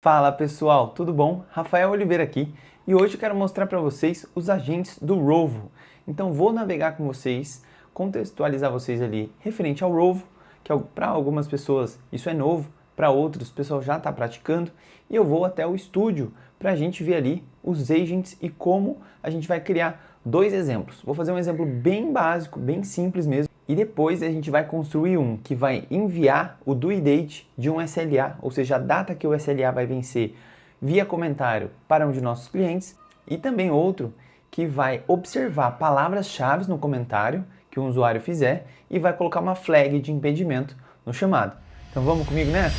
Fala pessoal, tudo bom? Rafael Oliveira aqui e hoje eu quero mostrar para vocês os agentes do Rovo. Então vou navegar com vocês, contextualizar vocês ali referente ao Rovo, que para algumas pessoas isso é novo, para outros o pessoal já está praticando, e eu vou até o estúdio para a gente ver ali os agents e como a gente vai criar dois exemplos. Vou fazer um exemplo bem básico, bem simples mesmo. E depois a gente vai construir um que vai enviar o due date de um SLA, ou seja, a data que o SLA vai vencer via comentário para um de nossos clientes, e também outro que vai observar palavras-chave no comentário que o usuário fizer e vai colocar uma flag de impedimento no chamado. Então vamos comigo nessa?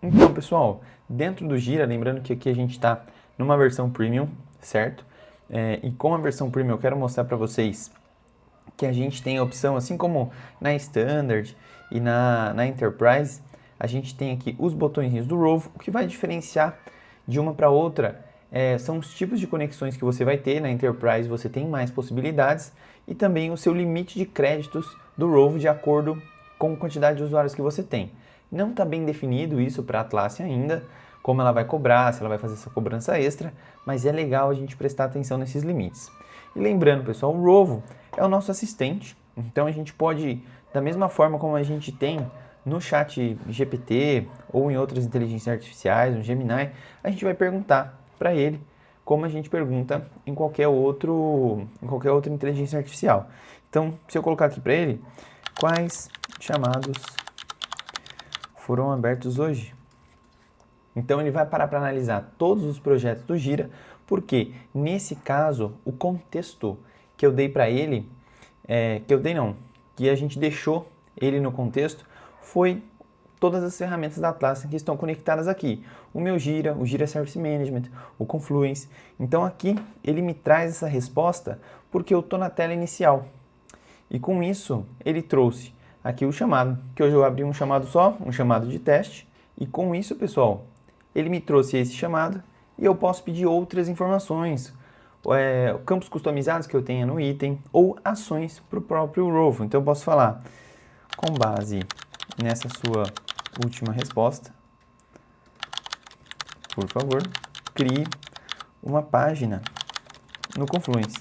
Então pessoal, dentro do Gira, lembrando que aqui a gente está numa versão Premium, certo? E com a versão Premium eu quero mostrar para vocês que a gente tem a opção, assim como na Standard e na Enterprise, a gente tem aqui os botõezinhos do Rovo. O que vai diferenciar de uma para outra são os tipos de conexões que você vai ter. Na Enterprise você tem mais possibilidades e também o seu limite de créditos do Rovo de acordo com a quantidade de usuários que você tem. Não está bem definido isso para a Atlassian ainda, como ela vai cobrar, se ela vai fazer essa cobrança extra, mas é legal a gente prestar atenção nesses limites. E lembrando, pessoal, o Rovo é o nosso assistente, então a gente pode, da mesma forma como a gente tem no chat GPT ou em outras inteligências artificiais, no Gemini, a gente vai perguntar para ele como a gente pergunta em qualquer outra inteligência artificial. Então, se eu colocar aqui para ele, quais chamados foram abertos hoje? Então ele vai parar para analisar todos os projetos do Gira, porque nesse caso o contexto que eu dei para ele, que a gente deixou ele no contexto, foi todas as ferramentas da Atlassian que estão conectadas aqui. O meu Gira, o Gira Service Management, o Confluence. Então aqui ele me traz essa resposta porque eu estou na tela inicial. E com isso ele trouxe aqui o chamado, que hoje eu abri um chamado só, um chamado de teste. E com isso, pessoal, ele me trouxe esse chamado e eu posso pedir outras informações, campos customizados que eu tenha no item ou ações para o próprio Rovo. Então eu posso falar, com base nessa sua última resposta, por favor, crie uma página no Confluence.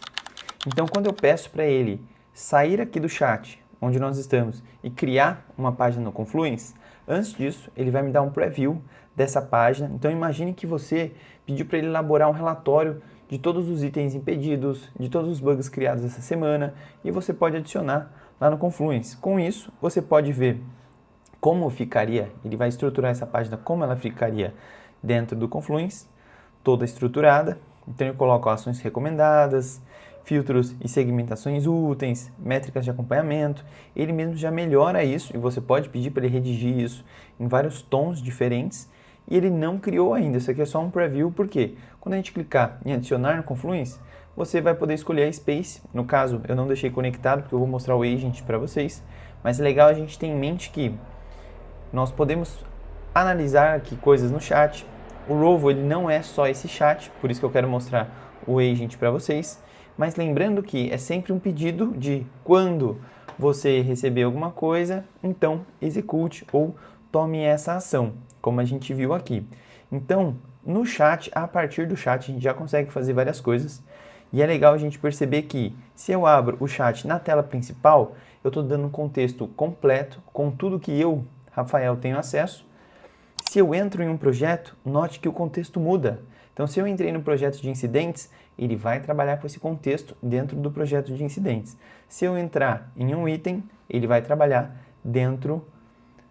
Então quando eu peço para ele sair aqui do chat, onde nós estamos, e criar uma página no Confluence, antes disso ele vai me dar um preview dessa página. Então imagine que você pediu para ele elaborar um relatório de todos os itens impedidos, de todos os bugs criados essa semana, e você pode adicionar lá no Confluence. Com isso, você pode ver como ficaria, ele vai estruturar essa página, como ela ficaria dentro do Confluence, toda estruturada. Então eu coloco ações recomendadas, filtros e segmentações úteis, métricas de acompanhamento. Ele mesmo já melhora isso e você pode pedir para ele redigir isso em vários tons diferentes. E ele não criou ainda, isso aqui é só um preview, porque quando a gente clicar em adicionar no Confluence, você vai poder escolher a Space. No caso, eu não deixei conectado, porque eu vou mostrar o Agent para vocês, mas é legal a gente ter em mente que nós podemos analisar aqui coisas no chat. O Rovo, ele não é só esse chat, por isso que eu quero mostrar o Agent para vocês, mas lembrando que é sempre um pedido de quando você receber alguma coisa, então execute ou tome essa ação, como a gente viu aqui. Então, no chat, a partir do chat, a gente já consegue fazer várias coisas. E é legal a gente perceber que, se eu abro o chat na tela principal, eu estou dando um contexto completo, com tudo que eu, Rafael, tenho acesso. Se eu entro em um projeto, note que o contexto muda. Então, se eu entrei no projeto de incidentes, ele vai trabalhar com esse contexto dentro do projeto de incidentes. Se eu entrar em um item, ele vai trabalhar dentro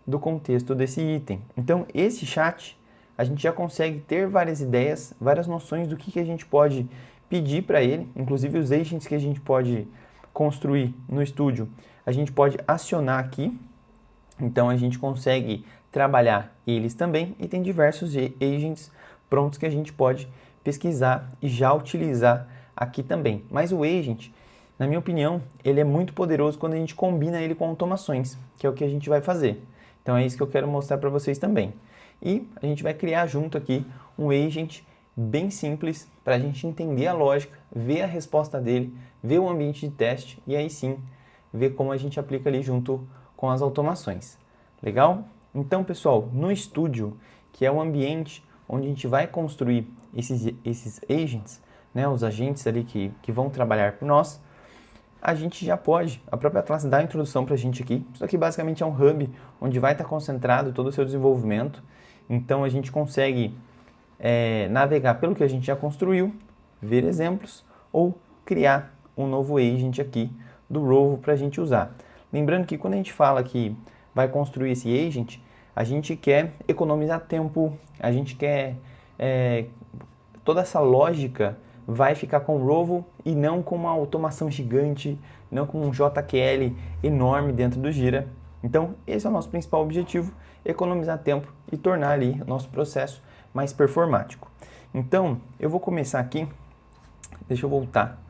do contexto desse item. Então, esse chat, a gente já consegue ter várias ideias, várias noções do que a gente pode pedir para ele, inclusive os agents que a gente pode construir no estúdio, a gente pode acionar aqui. Então, a gente consegue trabalhar eles também e tem diversos agents prontos que a gente pode pesquisar e já utilizar aqui também. Mas o agent, na minha opinião, ele é muito poderoso quando a gente combina ele com automações, que é o que a gente vai fazer. Então é isso que eu quero mostrar para vocês também. E a gente vai criar junto aqui um agent bem simples para a gente entender a lógica, ver a resposta dele, ver o ambiente de teste e aí sim ver como a gente aplica ali junto com as automações. Legal? Então, pessoal, no estúdio, que é o ambiente onde a gente vai construir esses agents, né, os agentes ali que vão trabalhar por nós, a gente já pode, a própria classe dá a introdução para a gente aqui. Isso aqui basicamente é um hub onde vai estar concentrado todo o seu desenvolvimento. Então a gente consegue navegar pelo que a gente já construiu, ver exemplos ou criar um novo agent aqui do Rovo para a gente usar. Lembrando que quando a gente fala que vai construir esse agent, a gente quer economizar tempo, a gente quer toda essa lógica vai ficar com o Rovo e não com uma automação gigante, não com um JQL enorme dentro do Gira. Então, esse é o nosso principal objetivo, economizar tempo e tornar ali o nosso processo mais performático. Então, eu vou começar aqui, deixa eu voltar,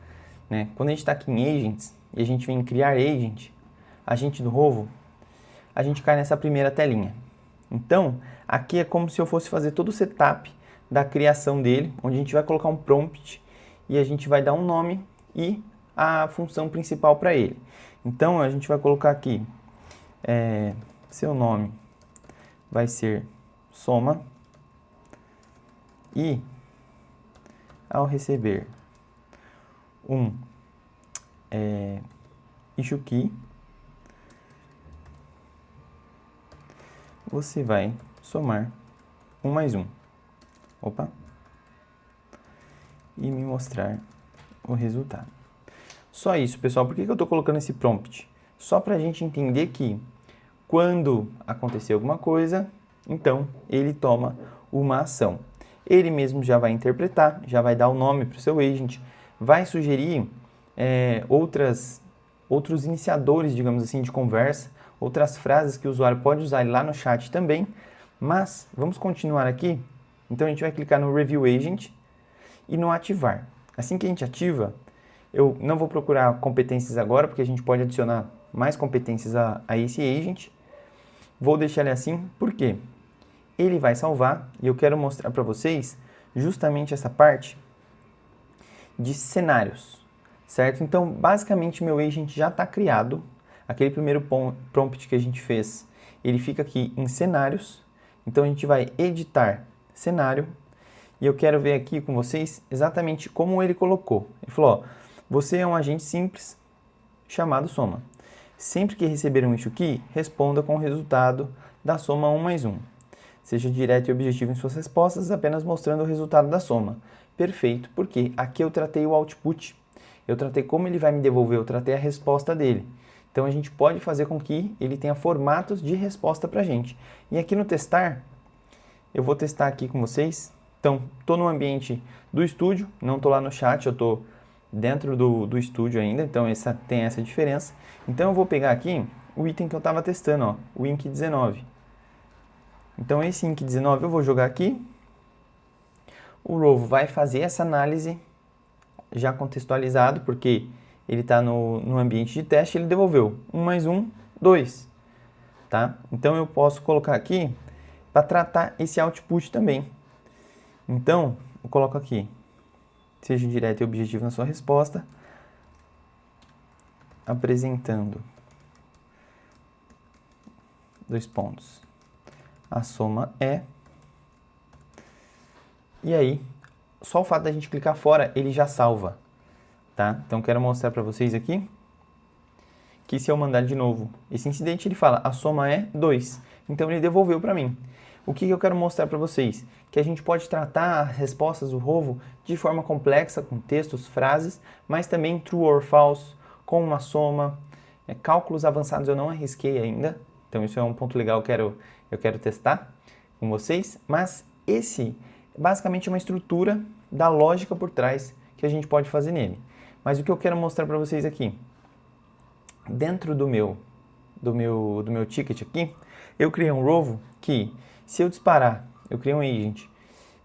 né? Quando a gente está aqui em Agents e a gente vem em Criar Agent, agente do Rovo, a gente cai nessa primeira telinha. Então, aqui é como se eu fosse fazer todo o setup da criação dele, onde a gente vai colocar um prompt e a gente vai dar um nome e a função principal para ele. Então, a gente vai colocar aqui, seu nome vai ser soma e ao receber um issue key, você vai somar 1 mais 1. Opa! E me mostrar o resultado. Só isso, pessoal. Por que eu estou colocando esse prompt? Só para a gente entender que quando acontecer alguma coisa, então ele toma uma ação. Ele mesmo já vai interpretar, já vai dar o nome para o seu agent, vai sugerir outros iniciadores, digamos assim, de conversa, outras frases que o usuário pode usar lá no chat também. Mas vamos continuar aqui. Então a gente vai clicar no Review Agent e no Ativar. Assim que a gente ativa, eu não vou procurar competências agora, porque a gente pode adicionar mais competências a esse agent. Vou deixar ele assim, porque ele vai salvar e eu quero mostrar para vocês justamente essa parte de cenários, certo? Então, basicamente, meu agent já está criado. Aquele primeiro prompt que a gente fez, ele fica aqui em cenários. Então, a gente vai editar cenário. E eu quero ver aqui com vocês exatamente como ele colocou. Ele falou, ó, você é um agente simples chamado soma. Sempre que receber um issue key, responda com o resultado da soma 1 mais 1. Seja direto e objetivo em suas respostas, apenas mostrando o resultado da soma. Perfeito, porque aqui eu tratei o output. Eu tratei como ele vai me devolver, eu tratei a resposta dele. Então a gente pode fazer com que ele tenha formatos de resposta para a gente. E aqui no testar, eu vou testar aqui com vocês. Então, estou no ambiente do estúdio, não estou lá no chat, eu estou dentro do estúdio ainda, então tem essa diferença. Então, eu vou pegar aqui o item que eu estava testando, ó, o Inc19. Então, esse Inc19 eu vou jogar aqui. O Rovo vai fazer essa análise já contextualizado, porque ele está no ambiente de teste, ele devolveu 1 mais 1, 2. Tá? Então, eu posso colocar aqui para tratar esse output também. Então, eu coloco aqui, seja direto e objetivo na sua resposta, apresentando 2 pontos. A soma é, e aí, só o fato da gente clicar fora, ele já salva, tá? Então, quero mostrar para vocês aqui, que se eu mandar de novo esse incidente, ele fala, a soma é 2. Então, ele devolveu para mim. O que eu quero mostrar para vocês? Que a gente pode tratar as respostas do Rovo de forma complexa, com textos, frases, mas também true or false, com uma soma. Cálculos avançados eu não arrisquei ainda, então isso é um ponto legal que eu quero testar com vocês. Mas esse basicamente é uma estrutura da lógica por trás que a gente pode fazer nele. Mas o que eu quero mostrar para vocês aqui, dentro do meu ticket aqui, eu criei um Rovo que, se eu disparar, eu criei um agent,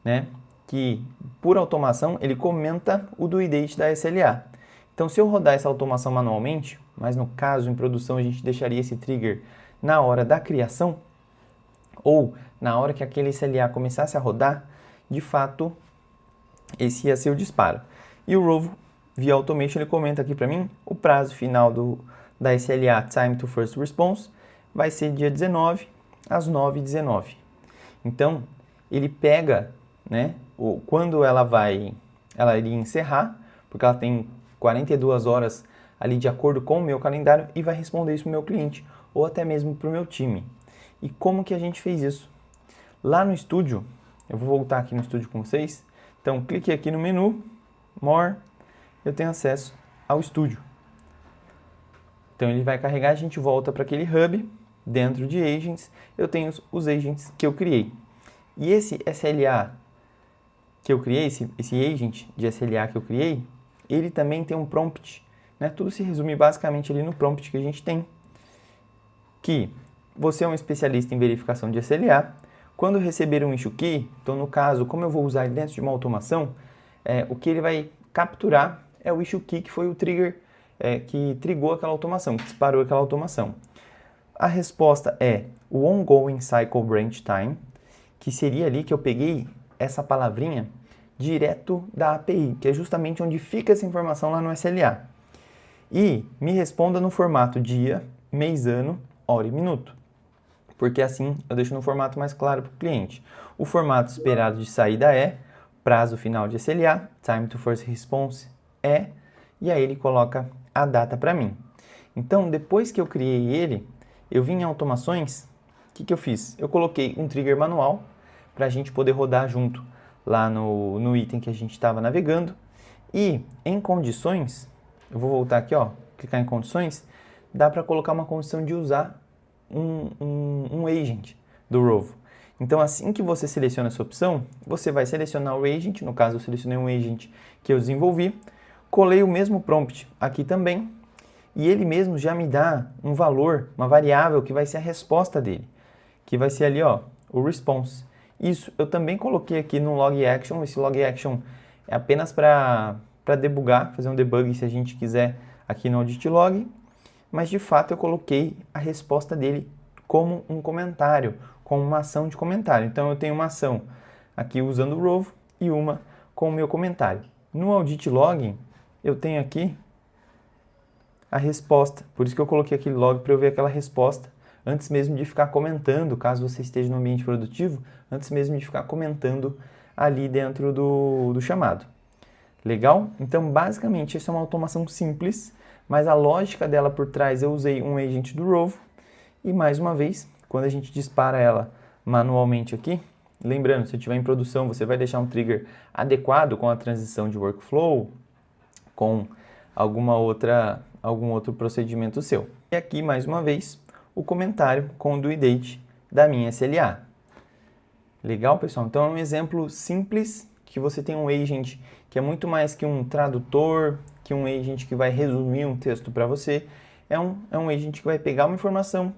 né, que por automação ele comenta o due date da SLA. Então, se eu rodar essa automação manualmente, mas no caso em produção a gente deixaria esse trigger na hora da criação, ou na hora que aquele SLA começasse a rodar, de fato, esse ia ser o disparo. E o Rovo, via automation, ele comenta aqui para mim, o prazo final da SLA, Time to First Response, vai ser dia 19, às 9h19. Então, ele pega né, quando ela iria encerrar, porque ela tem 42 horas ali de acordo com o meu calendário e vai responder isso para o meu cliente ou até mesmo para o meu time. E como que a gente fez isso? Lá no estúdio, eu vou voltar aqui no estúdio com vocês, então clique aqui no menu, More, eu tenho acesso ao estúdio. Então ele vai carregar, a gente volta para aquele hub, dentro de agents, eu tenho os agents que eu criei. E esse SLA que eu criei, esse agent de SLA que eu criei, ele também tem um prompt, né? Tudo se resume basicamente ali no prompt que a gente tem, que você é um especialista em verificação de SLA, quando receber um issue key, então no caso, como eu vou usar ele dentro de uma automação, o que ele vai capturar é o issue key, que foi o trigger que trigou aquela automação, que disparou aquela automação. A resposta é o ongoing cycle branch time, que seria ali que eu peguei essa palavrinha direto da API, que é justamente onde fica essa informação lá no SLA. E me responda no formato dia, mês, ano, hora e minuto, porque assim eu deixo no formato mais claro para o cliente. O formato esperado de saída é prazo final de SLA, time to first response é, e aí ele coloca a data para mim. Então, depois que eu criei ele, eu vim em automações, o que eu fiz? Eu coloquei um trigger manual para a gente poder rodar junto lá no item que a gente estava navegando. E em condições, eu vou voltar aqui, ó, clicar em condições, dá para colocar uma condição de usar um agent do Rovo. Então, assim que você seleciona essa opção, você vai selecionar o agent, no caso eu selecionei um agent que eu desenvolvi, colei o mesmo prompt aqui também, e ele mesmo já me dá um valor, uma variável que vai ser a resposta dele, que vai ser ali, ó, o response. Isso eu também coloquei aqui no log action. Esse log action é apenas para debugar, fazer um debug se a gente quiser aqui no audit log, mas de fato eu coloquei a resposta dele como um comentário, como uma ação de comentário. Então eu tenho uma ação aqui usando o Rovo e uma com o meu comentário. No audit log eu tenho aqui a resposta, por isso que eu coloquei aquele log para eu ver aquela resposta antes mesmo de ficar comentando, caso você esteja no ambiente produtivo, antes mesmo de ficar comentando ali dentro do chamado. Legal? Então, basicamente, essa é uma automação simples, mas a lógica dela por trás, eu usei um agent do Rovo, e mais uma vez, quando a gente dispara ela manualmente aqui, lembrando, se estiver em produção, você vai deixar um trigger adequado com a transição de workflow, com algum outro procedimento seu. E aqui, mais uma vez, o comentário com o due date da minha SLA. Legal, pessoal? Então, é um exemplo simples, que você tem um agent que é muito mais que um tradutor, que um agent que vai resumir um texto para você. É um agent que vai pegar uma informação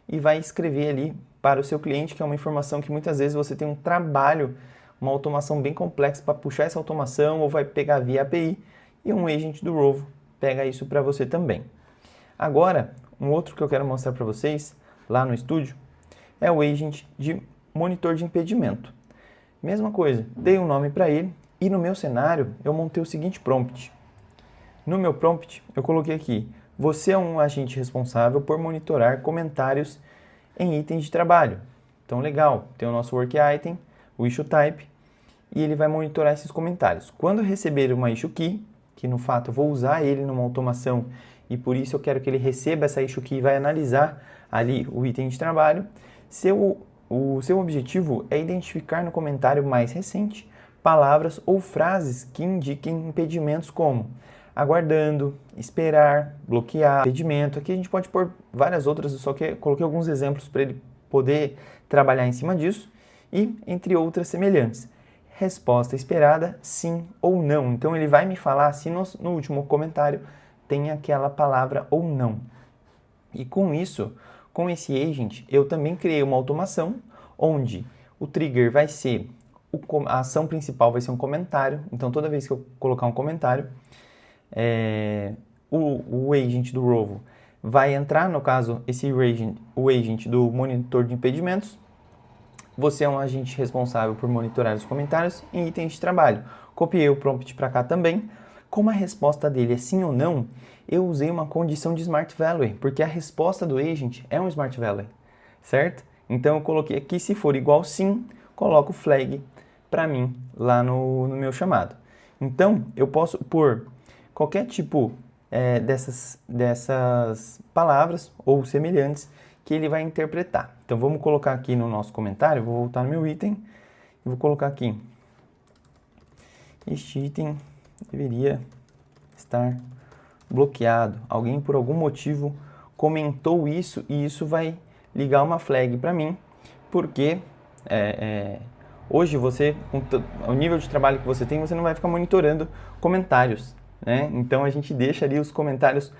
e vai escrever ali para o seu cliente, que é uma informação que muitas vezes você tem um trabalho, uma automação bem complexa para puxar essa automação, ou vai pegar via API, e um agent do Rovo pega isso para você também. Agora, um outro que eu quero mostrar para vocês, lá no estúdio, é o agent de monitor de impedimento. Mesma coisa, dei um nome para ele, e no meu cenário eu montei o seguinte prompt. No meu prompt, eu coloquei aqui, você é um agente responsável por monitorar comentários em itens de trabalho. Então, legal, tem o nosso work item, o issue type, e ele vai monitorar esses comentários. Quando eu receber uma issue key, que no fato eu vou usar ele numa automação, e por isso eu quero que ele receba essa issue key e vai analisar ali o item de trabalho, o seu objetivo é identificar no comentário mais recente palavras ou frases que indiquem impedimentos como aguardando, esperar, bloquear, impedimento. Aqui a gente pode pôr várias outras, só que coloquei alguns exemplos para ele poder trabalhar em cima disso e entre outras semelhantes. Resposta esperada, sim ou não. Então ele vai me falar se no último comentário tem aquela palavra ou não. E com isso, com esse agent, eu também criei uma automação onde o trigger vai ser, a ação principal vai ser um comentário. Então toda vez que eu colocar um comentário, o agent do Rovo vai entrar, no caso, o agent do monitor de impedimentos. Você é um agente responsável por monitorar os comentários em itens de trabalho. Copiei o prompt para cá também. Como a resposta dele é sim ou não, eu usei uma condição de Smart Value, porque a resposta do agent é um Smart Value, certo? Então eu coloquei aqui, se for igual sim, coloco o flag para mim lá no meu chamado. Então, eu posso pôr qualquer tipo dessas palavras ou semelhantes que ele vai interpretar. Então, vamos colocar aqui no nosso comentário, vou voltar no meu item e vou colocar aqui. Este item deveria estar bloqueado. Alguém, por algum motivo, comentou isso e isso vai ligar uma flag para mim, porque hoje você, com o nível de trabalho que você tem, você não vai ficar monitorando comentários, né? Então a gente deixa ali os comentários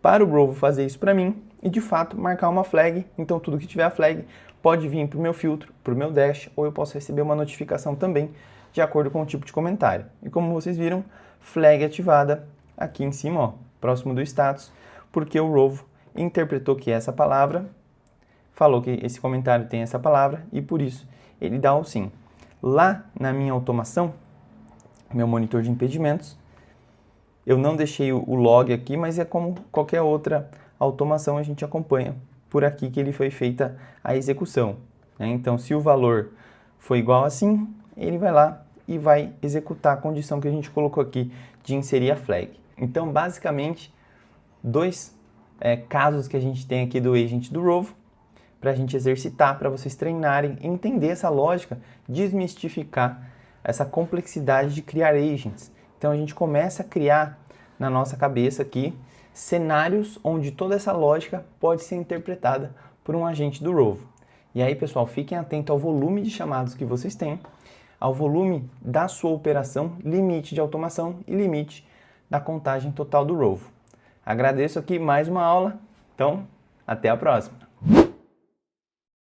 para o Rovo fazer isso para mim e de fato marcar uma flag. Então tudo que tiver a flag pode vir para o meu filtro, para o meu dash, ou eu posso receber uma notificação também de acordo com o tipo de comentário. E como vocês viram, flag ativada aqui em cima, ó, próximo do status, porque o Rovo interpretou que essa palavra, falou que esse comentário tem essa palavra e por isso ele dá o sim. Lá na minha automação, meu monitor de impedimentos, eu não deixei o log aqui, mas é como qualquer outra automação, a gente acompanha por aqui que ele foi feita a execução, né? Então, se o valor for igual assim, ele vai lá e vai executar a condição que a gente colocou aqui de inserir a flag. Então, basicamente, dois casos que a gente tem aqui do agent do Rovo, para a gente exercitar, para vocês treinarem, entender essa lógica, desmistificar essa complexidade de criar agents. Então, a gente começa a criar na nossa cabeça aqui cenários onde toda essa lógica pode ser interpretada por um agente do Rovo. E aí, pessoal, fiquem atentos ao volume de chamados que vocês têm, ao volume da sua operação, limite de automação e limite da contagem total do Rovo. Agradeço aqui mais uma aula, então até a próxima!